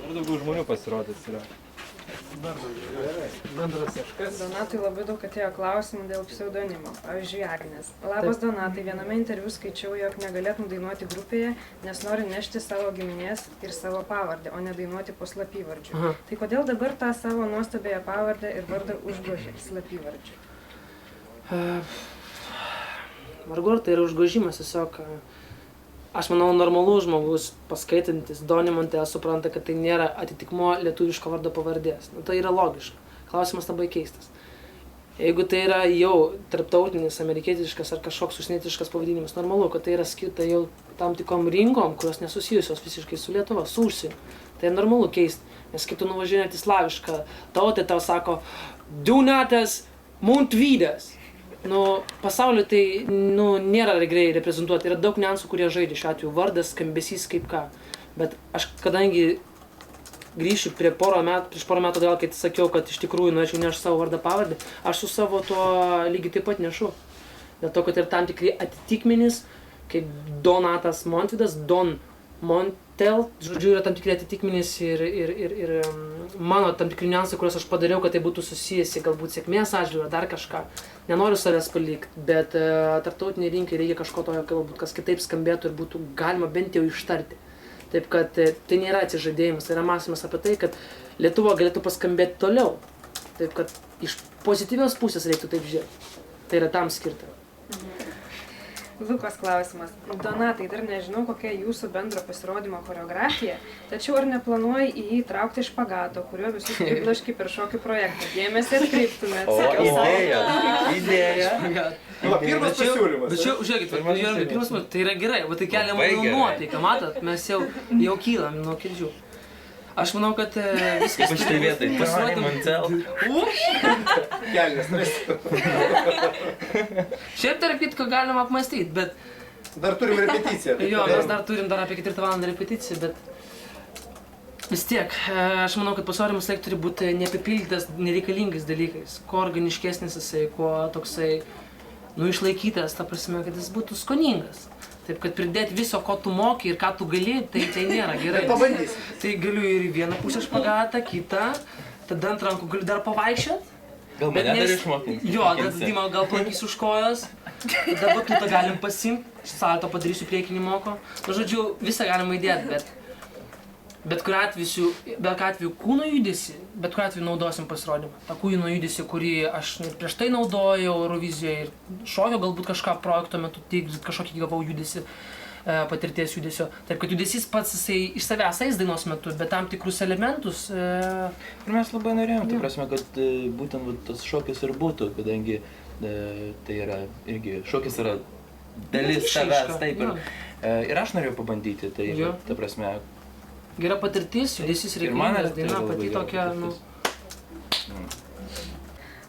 Dar daugiau žmonių pasirodys yra. Bendras kažkas. Donatui labai daug atėjo klausimų dėl pseudonimo. Pavyzdžiui, Agnės. Labas Donatai, viename interviu skaičiau, jog negalėtum dainuoti grupėje, nes nori nešti savo giminės ir savo pavardę, o ne dainuoti po slapyvardžiu. Tai kodėl dabar tą savo nuostabėją pavardę ir vardą užgožė slapyvardžiu? Vargu ar tai yra užgožimas, tiesiog. Aš manau, normalus žmogus, paskaitantis Donį Montel, supranta, kad tai nėra atitikmuo lietuviško vardo pavardės. Tai yra logiška. Klausimas labai keistas. Jeigu tai yra jau tarptautinis, amerikietiškas ar kažkoks užsienietiškas pavadinimas, normalu, kad tai yra skirta jau tam tikrom rinkom, kurios nesusijusios visiškai su Lietuva, su užsieniu. Tai normalu keisti, nes kai tu nuvažiuoji į slavišką tautą, tau sako Donatas Montvydas. Pasauliu tai nėra gerai reprezentuoti, yra daug niuansų, kurie žaidžia šiuo atveju, vardas, skambesys kaip ką. Bet aš kadangi grįšiu prieš porą metų atgal, kai sakiau, kad iš tikrųjų norėčiau nešti savo vardą pavardę, aš su savo tuo lygiai taip pat nešu. Dėl to, kad yra tam tikri atitikmenys, kaip Donatas Montvydas, Don Montel, žodžiu, yra tam tikri atitikmenys ir mano tam tikri niuansai, kuriuos aš padariau, kad tai būtų susijęs galbūt sėkmės atžvilgiu ar dar kažką. Nenoriu savęs palikti, bet tarptautiniai rinkai reikia kažko to, galbūt kas kitaip skambėtų ir būtų galima bent jau ištarti. Taip kad tai nėra atsižadėjimas, tai yra mąstymas apie tai, kad Lietuva galėtų paskambėti toliau. Taip kad iš pozityvios pusės reiktų taip žiūrėti. Tai yra tam skirta. Lukos klausimas. Donatai, dar nežinau, kokia jūsų bendro pasirodymo choreografija, tačiau ar neplanuoji į jį traukti špagato, kuriuo visus priblaški per šokių projektą? Dėmesį atkreiptumėt. Idėja. Pirmas pasiūlymas. Bet čia, žiūrėkit, tai yra gerai, tai kelia mano nuotaiką, matot, mes jau kylam nuo kėdžių. Aš manau, kad viskas Ypač tai vietai. Donį Montel. Kelnes rasti. Šiaip tarp kitko galima apmąstyti, bet... Dar turim repeticiją. Jo, mes dar turim apie 4 valandą repeticiją, bet... Vis tiek, aš manau, kad pasirodymas turi būti neapipildytas nereikalingais dalykais. Kuo organiškesnis jisai, kuo toksai, išlaikytas, ta prasme, kad jis būtų skoningas. Taip, kad pridėti viso, ko tu moki ir ką tu gali, tai nėra gerai. Pabandysim. Tai galiu ir į vieną pusę špagatą, kitą, tada ant rankų galiu dar pavaikščiot. Gal mane dar išmokinti? Jo, kad Dima gal plankys už kojos, tada batutą galim pasimti, salto padarysiu priekinį moko. Žodžiu, visą galima įdėti, bet kuriuo atveju kūno judesį, bet kuriuo atveju naudosim pasirodymą. Ta kūno judesį, kurį aš prieš tai naudojau Eurovizijoje ir šoviau galbūt kažką projekto metu, kažkokį gavau judesį, patirties judesio. Taip, kad judesys pats jisai iš savęs eis dainos metu, bet tam tikrus elementus... Ir mes labai norėjom, tai prasme, kad būtent tas šokis ir būtų, kadangi tai yra irgi, šokis yra dalis savęs, taip ir aš norėjau pabandyti, tai ta prasme... Gera patirtis, judesys reikalingas, daina pati tokia,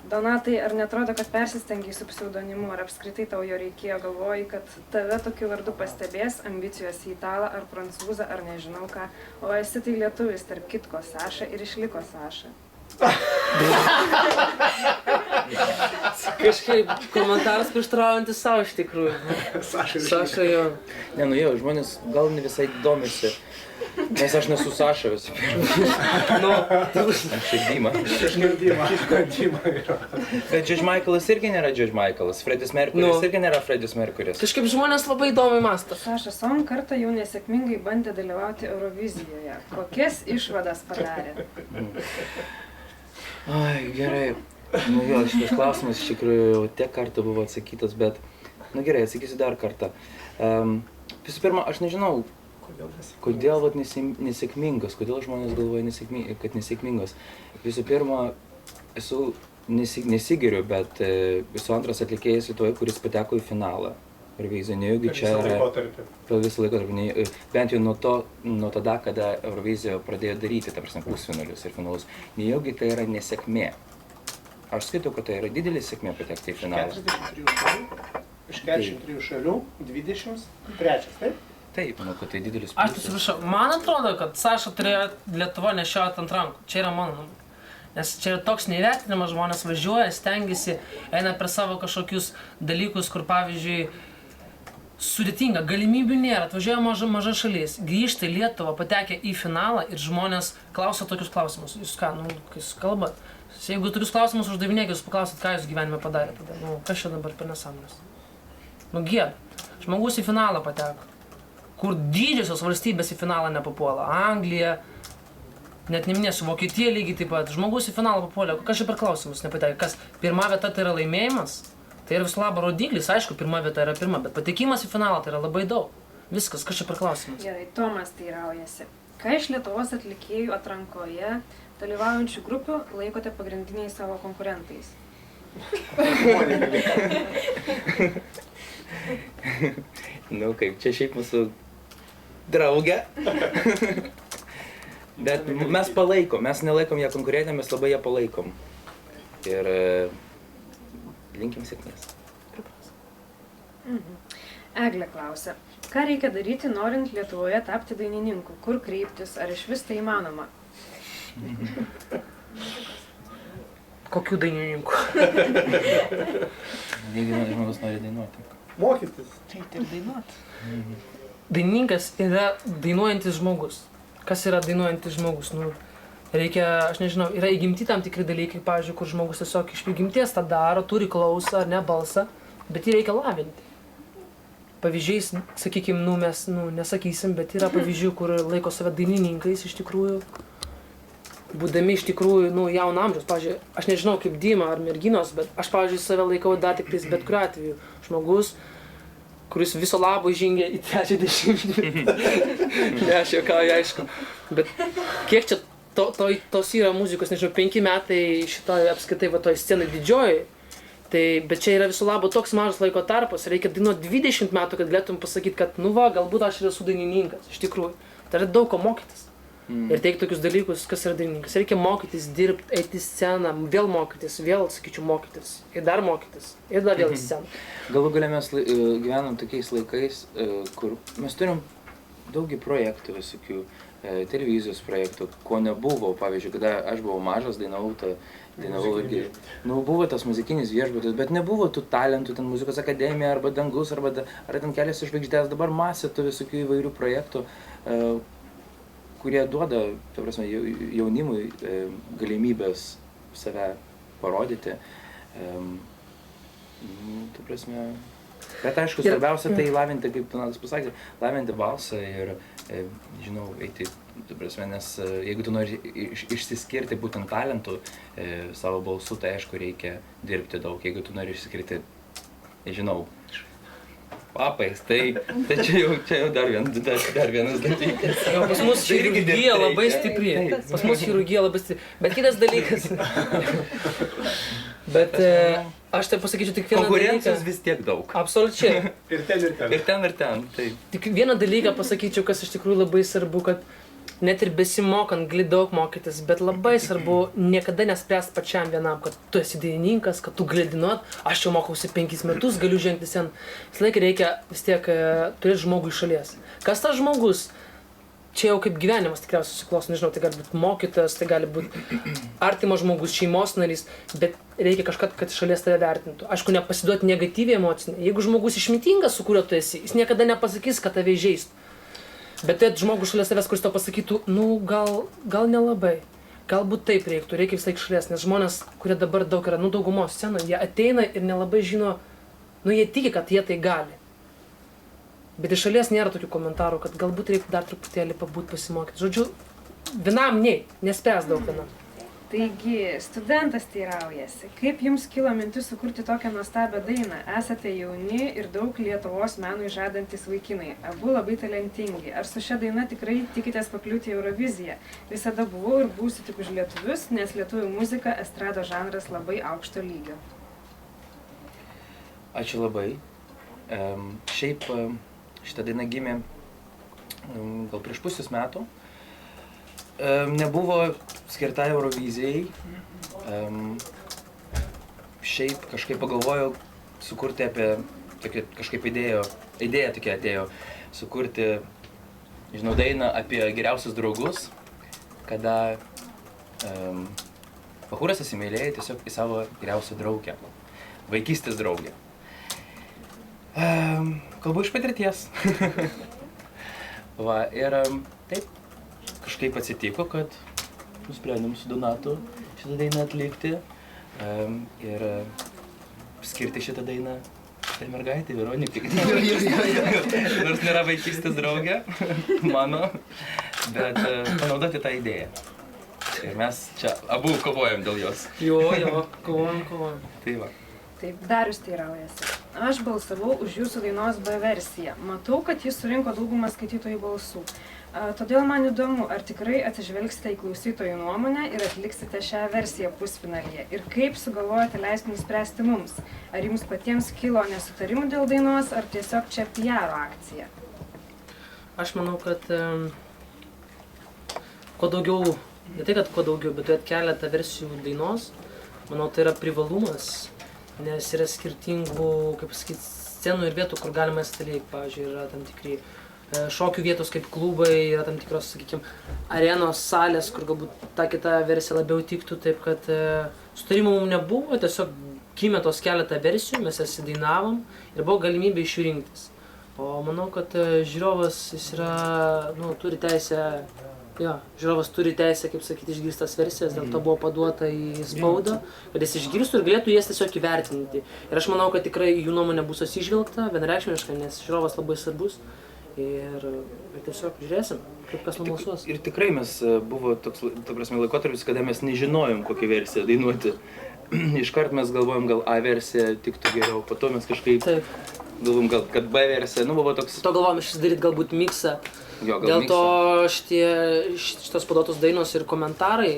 Donatai, ar netrodo, kad persistengiai su pseudonimu, ar apskritai tau jo reikėjo, galvoji, kad tave tokiu vardu pastebės, ambicijos į italą ar prancūzą, ar nežinau ką, o esi tai lietuvis, tarp kitko Saša ir išliko Saša. Kažkaip komentaras prieštaraujantis savo iš tikrųjų. Saša jo. Ne, jau, žmonės gal ne visai domisi, nes aš nesu Saša visų pirma. Aš ir Dima. Dima yra. Bet George Michaelas irgi nėra George Michaelas, Freddis Mercury's irgi nėra Freddis Mercury's. Kažkaip žmonės labai įdomiai mąsto. Saša Son kartą jau nesėkmingai bandė dalyvauti Eurovizijoje. Kokias išvadas padarė? Ai, gerai. Jo, šitas klausimas iš tikrųjų jau tiek kartų buvo atsakytas, bet... gerai, atsakysiu dar kartą. Visų pirma, aš nežinau, kodėl nesėkmingas, kodėl žmonės galvoja, kad nesėkmingas. Visų pirma, nesigeriu, bet esu antras atlikėjas Lietuvoje, kuris pateko į finalą. Eurovizija, nejaugi čia yra... Per visą laikotarpį. Bent jau nuo tada, kada Eurovizija pradėjo daryti, ta prasme, pusfinalius ir finalus. Nejaugi tai yra nesėkmė. Aš skaitau, kad tai yra didelė sėkmė patekti į finalą. 43 šalių, iš 43 šalių, 23, taip? Taip, manau, kad tai didelis Aš atsiprašau, man atrodo, kad Saša turėjo Lietuva nešioti ant rankų. Čia yra mano nuomonė. Nes čia yra toks neįvertinimas, žmonės važiuoja, stengiasi, eina per savo kažkokius dalykus, kur pavyzdžiui sudėtinga, galimybių nėra, atvažiuoja maža šalis, grįžta į Lietuvą, patekę į finalą ir žmonės klausia tokius klausimus. Jūs ką, kai jūs kalbat? Jeigu tokius klausimus uždavinėkit, jūs paklausit, ką jūs gyvenime padarėte tada. Kas čia dabar per nesąmonės? Gėda. Žmogus į finalą pateko. Kur didžiosios valstybės į finalą nepapuola. Anglija, net neminėsiu, Vokietija lygiai taip pat. Žmogus į finalą papuolė. Kas čia per klausimus nepatekė? Kas pirma vieta tai yra laimėjimas? Tai yra viso labo rodiklis, aišku, pirma vieta yra pirma, bet patekimas į finalą tai yra labai daug. Viskas, kas čia per klausimas? Gerai, Tomas teiraujasi. Ką iš Lietuvos atlikėjų atrankoje dalyvaujančių grupių laikote pagrindiniais savo konkurentais? Kaip, čia šiaip mūsų draugė. Bet mes palaikom, mes nelaikom ją konkurentę, mes labai ją palaikom. Ir linkim sėkmės. Eglė klausia, ką reikia daryti, norint Lietuvoje tapti dainininku? Kur kreiptis? Ar iš vis tai įmanoma? Kokių dainininkų? Jeigu žmogus nori dainuoti. Mokytis. Tai ir dainuoti. Dainininkas yra dainuojantis žmogus. Kas yra dainuojantis žmogus? Reikia, aš nežinau, yra įgimti tam tikri dalykai, pavyzdžiui, kur žmogus tiesiog iš prigimties tą daro, turi klausą, ne balsą, bet jį reikia lavinti. Pavyzdžiais, sakykime, mes nesakysim, bet yra pavyzdžių, kur laiko save dainininkais iš tikrųjų, būdami iš tikrųjų, jauno amžiaus. Pavyzdžiui, aš nežinau kaip Dima ar merginos, bet aš, pavyzdžiui, save laikau dar tik tais bet kuriuo atveju. Žmogus, kuris viso labo įžengė į 30. Ne, aš juokauju, aišku. Bet kiek čia tos yra muzikos, nežinau, 5 metai šitoje apskaitai toj scenai didžioji. Bet čia yra viso labo toks mažas laiko tarpas, reikia dainuoti 20 metų, kad galėtum pasakyti, kad galbūt aš esu dainininkas, iš tikrųjų. Tai yra daug ko mokytis. Ir teikti tokius dalykus, kas yra dainininkas. Reikia mokytis, dirbti, eiti į sceną, vėl mokytis, vėl, sakyčiau, mokytis. Ir dar mokytis. Ir dar vėl į sceną. Galų gale mes gyvenam tokiais laikais, kur mes turim daugį projektų visokių, televizijos projektų, ko nebuvo. Pavyzdžiui, kada aš buvau mažas, dainavau irgi. Buvo tas muzikinis viešbutis, bet nebuvo tų talentų, ten muzikos akademija, arba dangus, arba ten Kelias į žvaigždes. Dabar masė tų visokių įvairių projektų, kurie duoda, ta prasme, jaunimui galimybės save parodyti. Ta prasme. Bet aišku, svarbiausia tai lavinti, kaip Donatas pasakė, lavinti balsą ir, žinau, eiti, ta prasme, nes jeigu tu nori išsiskirti būtent talentų savo balsu, tai aišku reikia dirbti daug. Jeigu tu nori išsiskirti, žinau, papais, tai čia jau dar vienas dalykas. Pas mus chirurgija labai stipri. Pas mus chirurgija labai stipri. Bet kitas dalykas. Bet aš tai pasakyčiau tik vieną dalyką. Konkurencijos vis tiek daug. Absoliučiai. Ir ten. Ir ten. Tik vieną dalyką pasakyčiau, kas iš tikrųjų labai svarbu, kad net ir besimokant gali daug mokytis, bet labai svarbu niekada nespręst pačiam vienam, kad tu esi dainininkas, kad tu gali dainuot, aš jau mokausi 5 metus, galiu žengti sen. Visą laiką reikia vis tiek turėti žmogų iš šalies. Kas tas žmogus? Čia jau kaip gyvenimas tikriausiai susiklosto, nežinau, tai gali būti mokytojas, tai gali būti artimas žmogus, šeimos narys, bet reikia kažką, kad šalies tave vertintų. Aišku, nepasiduoti negatyviai emocinį. Jeigu žmogus išmintingas, su kuriuo tu esi, jis niekada nepasakys, kad tave įžeistų. Bet tai žmogus šalia savęs, kuris tau pasakytų, gal nelabai. Galbūt taip reikia visą laiką šalies, nes žmonės, kurie dabar daug yra, daugumos scenoje, jie ateina ir nelabai žino, jie tiki, kad jie tai gali. Bet iš šalies nėra tokių komentarų, kad galbūt reikia dar truputėlį pabūt pasimokyti. Žodžiu, vienam nespręs daug vienam. Taigi, studentas teiraujasi, kaip jums kilo mintis sukurti tokią nuostabią dainą? Esate jauni ir daug Lietuvos menui žadantis vaikinai, abu labai talentingi. Ar su šia daina tikrai tikitės pakliūti į Euroviziją? Visada buvau ir būsiu tik už lietuvius, nes lietuvių muzika, estrado žanras labai aukšto lygio. Ačiū labai. Šiaip šitą dainą gimė gal prieš pusės metų. Nebuvo skirta Eurovizijai. Šiaip kažkaip pagalvojau sukurti apie, kažkaip idėja tokia atėjo, sukurti, žinau, dainą apie geriausius draugus, kada bachūras įsimylėjo tiesiog į savo geriausią draugę, vaikystės draugę. Kalbu iš patirties. Va, ir taip, kažkaip atsitiko, kad nusprendėm su Donatu šitą dainą atlikti ir skirti šitą dainą šitai mergaitė, Veronikai. Nors nėra vaikystės draugė mano, bet panaudoti tą idėją. Ir mes čia abu kovojam dėl jos. Jo, kovojam. Tai va. Taip, Darius teiraujasi. Aš balsavau už jūsų dainos B versiją. Matau, kad jis surinko daugumą skaitytojų balsų. Todėl man įdomu, ar tikrai atsižvelgsite į klausytojų nuomonę ir atliksite šią versiją pusfinalyje. Ir kaip sugalvojate leisti nuspręsti mums? Ar jums patiems kilo nesutarimų dėl dainos, ar tiesiog čia PR akcija? Aš manau, kad kuo daugiau, ne tai, kad kuo daugiau, bet turėt keletą versijų dainos, manau, tai yra privalumas, nes yra skirtingų, kaip pasakyti, scenų ir vietų, kur galima įsitalėti. Pavyzdžiui, yra tam tikri šokių vietos kaip klubai, yra tam tikros, sakykime, arenos salės, kur galbūt ta kita versija labiau tiktų, taip kad sutarimų mums nebuvo, tiesiog gimė tos keletą versijų, mes jas įdainavom ir buvo galimybė iš jų rinktis. O manau, kad žiūrovas, jis yra, turi teisę, žiūrovas turi teisę, kaip sakyti, išgirstas versijas, dėl to buvo paduota į spaudą, kad jis išgirstų ir galėtų jas tiesiog įvertinti. Ir aš manau, kad tikrai jų nuomonė bus atsižvelgta, vienareikšmiškai, nes žiūrovas labai svarbus. Ir tiesiog žiūrėsim, kaip kas nubalsuos. Ir tikrai mes buvo toks, laikotarpis, kada mes nežinojom, kokią versiją dainuoti. Iškart mes galvojom, gal A versija tiktų geriau, po to mes kažkaip galvojom, kad B versija, buvo toks... To galvojom išsidaryti galbūt miksą. Dėl to šitos paduotos dainos ir komentarai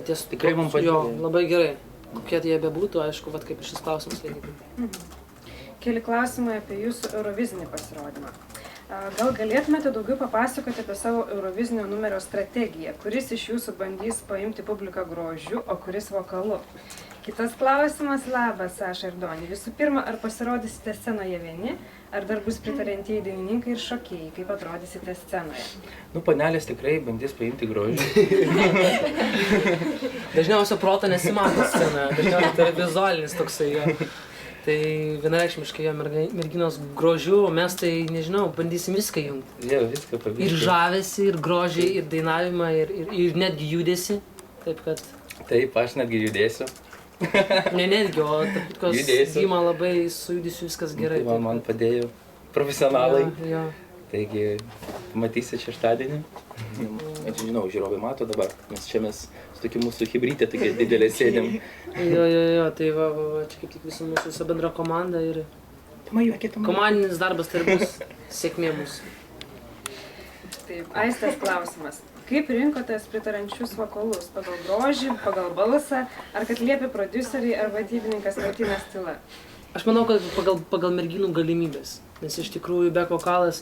tikrai mums padėjo. Labai gerai. Kokie jie bebūtų, aišku, kaip šis klausimas lygiai. Keli klausimai apie jūsų eurovizinį pasirodymą. Gal galėtumėte daugiau papasakoti apie savo eurovizinio numerio strategiją, kuris iš jūsų bandys paimti publiką grožiu, o kuris vokalu? Kitas klausimas, labas, Saša ir Doni. Visų pirma, ar pasirodysite scenoje vieni, ar dar bus pritariantieji dainininkai ir šokėjai, kaip atrodysite scenoje? Panelės tikrai bandys paimti grožiu. Dažniausiai proto nesimato scenoje, dažniausiai tai yra vizualinis toksai. Tai vienareikšmiškai merginos grožiu, o mes tai, nežinau, bandysim viską jungti. Viską pavyzdžiui. Ir žavesį, ir grožį, ir dainavimą, ir netgi judesį. Taip, kad... Taip, aš netgi judėsiu. Ne netgi, o tarp Dima labai su judesiu viskas gerai. Tai man padėjo profesionalai. Jo. Taigi, pamatysit šeštadienį. Aš žinau, žiūrovai mato dabar, nes čia mes su tokia mūsų hibrytė, tokia didelė sėdėm. Jo, tai va, čia kaip tik visa bendra komanda ir komandinis darbas tai bus sėkmė mūsų. Taip, Aistės klausimas. Kaip rinkotės pritarančius vokalus? Pagal grožį, pagal balsą, ar kad liepė prodiuseriai ar vadybininkas Martynas Tyla? Aš manau, kad pagal merginų galimybės, nes iš tikrųjų back vokalas,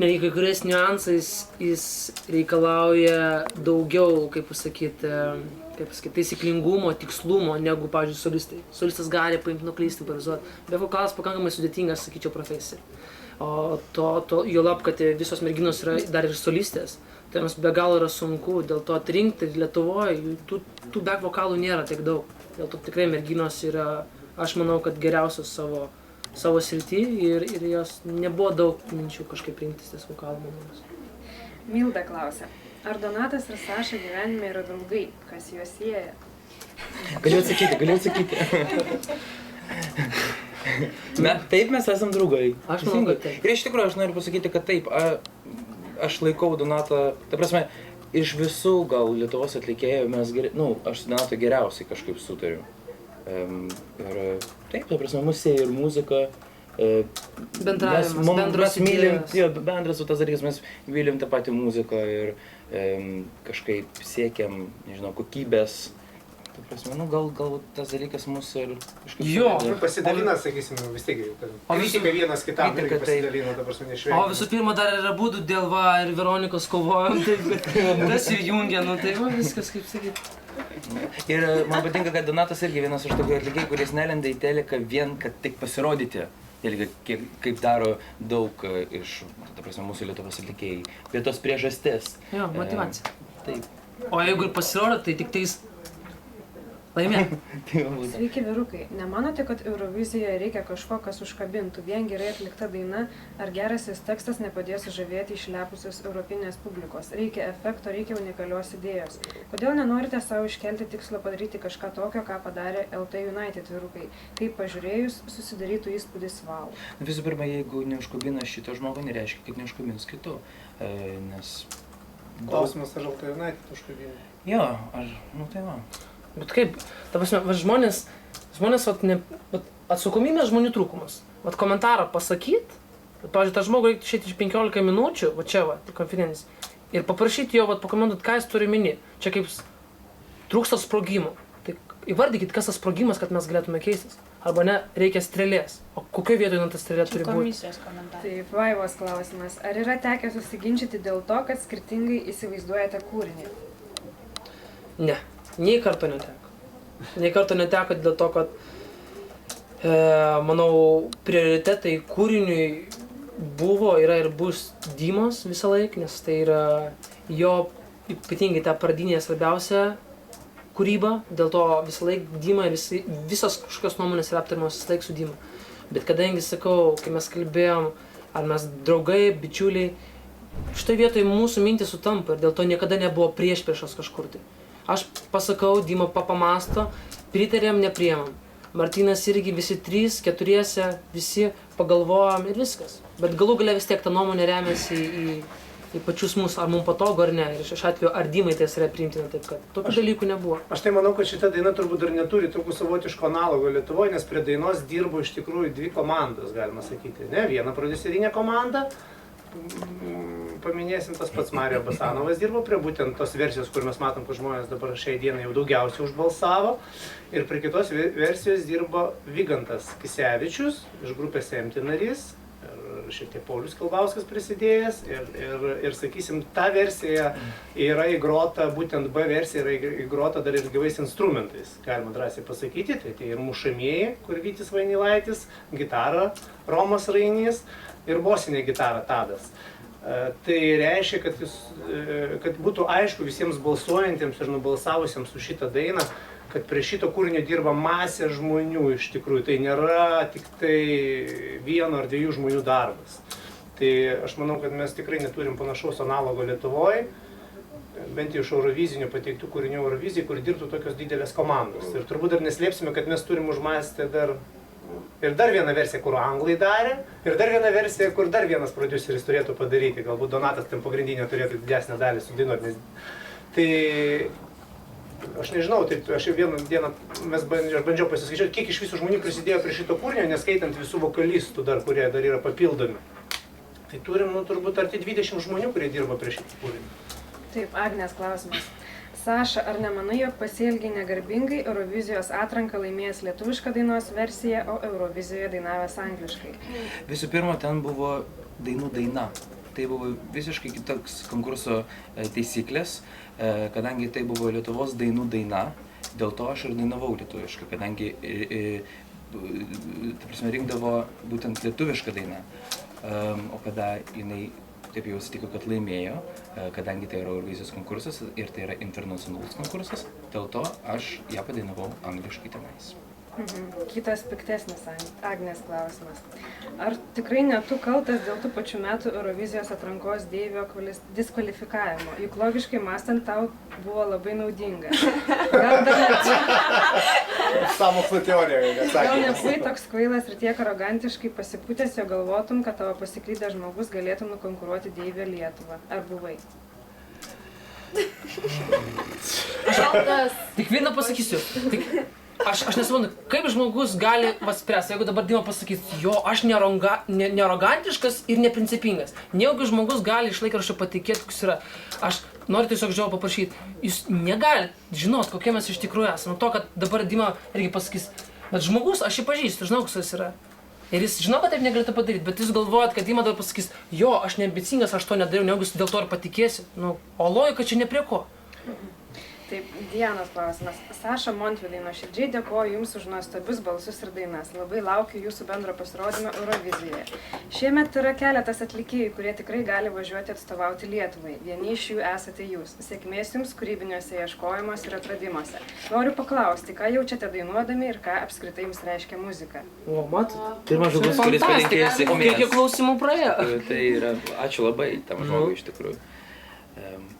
netgi kai kuriais niuansais jis reikalauja daugiau, kaip pasakyti, taisyklingumo, tikslumo, negu, pavyzdžiui, solistai. Solistas gali paimti, nuklysti, improvizuoti. Back vokalas pakankamai sudėtingas, sakyčiau, profesija. O juolab, kad visos merginos yra dar ir solistės, tai jiems be galo yra sunku, dėl to atrinkti Lietuvoje, tų back vokalų nėra tiek daug. Dėl to tikrai merginos yra, aš manau, kad geriausios savo srity ir jos nebuvo daug minčių kažkaip rinktis ties vokalų mamomis. Milda klausia, ar Donatas ir Saša gyvenime yra draugai, kas juos sieja? Galiu atsakyti. Taip, mes esam draugai. Aš manau, kad taip. Ir iš tikrųjų aš noriu pasakyti, kad taip, aš laikau Donatą, ta prasme, iš visų gal Lietuvos atlikėjų aš su Donatu geriausiai kažkaip sutariu. Ir taip, ta prasme, mus sieja ir muzika. Bendravimas, bendros idėjos. Bendras tas dalykas, mes mylim tą patį muziką ir kažkaip siekiam, nežinau, kokybės. Ta prasme, gal tas dalykas mus ir kažkaip... Jo. Pasidalina, sakysim, vis tiek, kritika vienas kitam irgi pasidalina, ta prasme, nešveikia. O visų pirma, dar yra būdų dėl ir Veronikos kovojom, taip, kad tas ir jungia, tai viskas, kaip sakyti. Ir man patinka, kad Donatas irgi vienas iš tokių atlikėjų, kuris nelenda į teleką vien, kad tik pasirodyti. Irgi kaip daro daug iš, ta prasme, mūsų Lietuvos atlikėjai. Bet tos priežastis. Jo, motyvacija. Taip. O jeigu ir pasirodo, tai tik tais Laimėk. Sveiki, vyrukai. Nemanote, kad Eurovizijoje reikia kažko, kas užkabintų? Vien gerai atlikta daina ar gerasis tekstas nepadės sužavėti išlepusios europinės publikos? Reikia efekto, reikia unikalios idėjos. Kodėl nenorite savo iškelti tikslo padaryti kažką tokio, ką padarė LT United vyrukai? Kaip pažiūrėjus, susidarytų įspūdis wow. Visų pirma, jeigu neužkabina šito žmogų, nereiškia, kad neužkabins kitų. Nes... Klausimas, ar LT United užkabina? Jo, tai va. Bet kaip, ta prasme, žmonės atsakomybės žmonių trūkumas. Komentarą pasakyt, pavyzdžiui, tą žmogų reikia išėti iš 15 minučių, čia, konfidencinis, ir paprašyti jo pakomentuoti, ką jis turi minėti. Čia kaip trūksta sprogimo. Tai įvardykit, kas tas sprogimas, kad mes galėtume keistis. Arba ne, reikia strėlės. O kokioje vietoje ta strėlė turi būti? Komisijos komentarai. Taip, Vaivos klausimas. Ar yra tekę susiginčyti dėl to, kad skirtingai įsivaizduojate kūrinį? Ne. Nei karto neteko. Nei karto neteko dėl to, kad, manau, prioritetai kūriniui buvo, yra ir bus Dymos visą laiką, nes tai yra jo ypatingai ta pradinė svarbiausia kūryba, dėl to visą laiką Dyma ir visos kažkokios nuomonės yra aptariamos visą laiką su Dyma. Bet kadangi, sakau, kai mes kalbėjom, ar mes draugai, bičiuliai, šitoje vietoje mūsų mintys sutampa ir dėl to niekada nebuvo priešpriešos kažkur tai. Aš pasakau, Dyma papamasto, pritarėm, nepriemam. Martynas irgi, visi 3, 4, visi pagalvojom ir viskas. Bet galų galia vis tiek ta nuomonė remiasi į pačius mus, ar mums patogu ar ne. Ir šiuo atveju, ar Dymai tai yra priimtina, taip kad tokių dalykų nebuvo. Aš tai manau, kad šita daina turbūt dar neturi tokių savotiško analogo Lietuvoje, nes prie dainos dirbo iš tikrųjų 2 komandos, galima sakyti. Ne, viena prodiuserinė komanda. Paminėsim, tas pats Mario Basanovas dirbo prie būtent tos versijos, kur mes matom, kad žmonės dabar šiai dienai jau daugiausiai užbalsavo. Ir prie kitos versijos dirbo Vygantas Kisevičius, iš grupės Empty narys, ir šiek tiek Paulius Kilbauskas prisidėjęs. Ir sakysim, ta versija yra įgrota, būtent B versija yra įgrota dar ir gyvais instrumentais, galima drąsiai pasakyti. Tai ir mušamieji, kur Vytis Vainilaitis, gitara Romas Rainys ir bosinė gitara Tadas. Tai reiškia, kad būtų aišku visiems balsuojantiems ir nubalsavusiems už šitą dainą, kad prie šito kūrinio dirba masė žmonių iš tikrųjų. Tai nėra tik tai 1 ar 2 žmonių darbas. Tai aš manau, kad mes tikrai neturim panašaus analogo Lietuvoje, bent jau iš Eurovizinių pateiktų kūrinių Eurovizijai, kur dirbtų tokios didelės komandos. Ir turbūt dar neslėpsime, kad mes turim užmąstę dar vieną versiją, kur anglai darė, ir dar vieną versiją, kur dar vienas prodiuseris turėtų padaryti. Galbūt Donatas ten pagrindinė turėtų didesnę dalį sudainuoti. Tai aš nežinau, tai aš vieną dieną aš bandžiau pasiskaičiuoti, kiek iš visų žmonių prisidėjo prie šito kūrinio, neskaitant visų vokalistų dar, kurie dar yra papildomi. Tai turim turbūt arti 20 žmonių, kurie dirba prie šito kūrinio. Taip, Agnės klausimas. Saša, ar nemanai, jog pasielgiai negarbingai Eurovizijos atranką laimėjęs lietuvišką dainos versiją, o Eurovizijoje dainavęs angliškai? Visų pirma, ten buvo dainų daina. Tai buvo visiškai kitoks konkurso taisyklės, kadangi tai buvo Lietuvos dainų daina, dėl to aš ir dainavau lietuviškai, kadangi rinkdavo būtent lietuvišką dainą, o kada jinai taip jau atsitiko, kad laimėjo, kadangi tai yra Eurovizijos konkursas ir tai yra internacionalus konkursas, dėl to aš ją padainavau angliškai tenais. Kitas piktesnis Agnės klausimas. Ar tikrai ne tu kaltas dėl tų pačių metų Eurovizijos atrankos deivio diskvalifikavimo? Juk logiškai mąstant tau buvo labai naudinga. Sąmokslo teorija, gal nebuvai toks kvailas ir tiek arogantiškai pasipūtęs, jo galvotum, kad tavo pasiklydęs žmogus galėtų nukonkuruoti deivę Lietuvą? Ar buvai? Tik vieną pasakysiu. Aš nesuprantu, kaip žmogus gali spręsti, jeigu dabar Dyma pasakys, jo, aš nearogantiškas ir neprincipingas. Nejaugi žmogus gali iš laikraščio patikėti, koks yra. Aš noriu tiesiog žiūrėjau paprašyti, jūs negalite žinot, kokie mes iš tikrųjų esame. Nuo to, kad dabar Dyma irgi pasakys, bet žmogus, aš jį pažįstu, žinau, koks jis yra. Ir jis žinau, kad taip negalite padaryti, bet jūs galvojat, kad Dyma dabar pasakys, jo, aš neambicingas, aš to nedariau, nejaugi jūs dėl to ir patikėsit. O logika čia ne prie ko. Taip, Dianos klausimas. Saša Montvidai, nuoširdžiai dėkoju Jums už nuostabius balsus ir dainas. Labai laukiu Jūsų bendro pasirodymo Eurovizijoje. Šiemet yra keletas atlikėjų, kurie tikrai gali važiuoti atstovauti Lietuvai. Vieni iš jų esate Jūs. Sėkmės Jums kūrybiniuose ieškojimuose ir atradimuose. Noriu paklausti, ką jaučiate dainuodami ir ką apskritai Jums reiškia muzika? O, matot? Pirmas žmogus, kuris palinkėjo fantastika. O sėkmės. kiek klausimų praėjo? Tai yra, ačiū labai tam žmogui iš tikrųjų.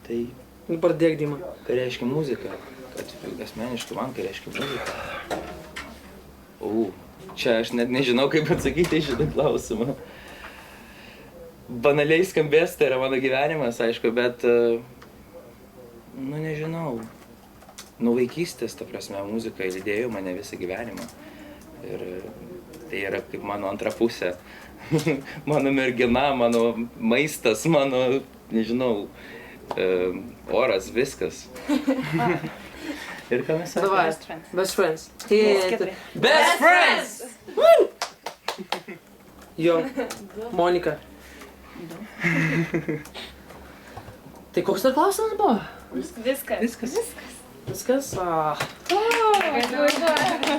Tai Pradėk, Dima. ką reiškia muzika, kad asmeniškai man ką reiškia muzika. Čia aš net nežinau, kaip atsakyti šitą klausimą. Banaliai skambės, tai yra mano gyvenimas, aišku, bet, nežinau. Nuo vaikystės, ta prasme, muzika lydėjo mane visą gyvenimą. Ir tai yra kaip mano antra pusė. Mano mergina, mano maistas, mano, nežinau, oras, viskas. Ir ką mes sakome? Davai, best friends. Best friends! Jo, Monika. Tai koks dar klausimas buvo? Viskas. Viskas? Galiu užduoti.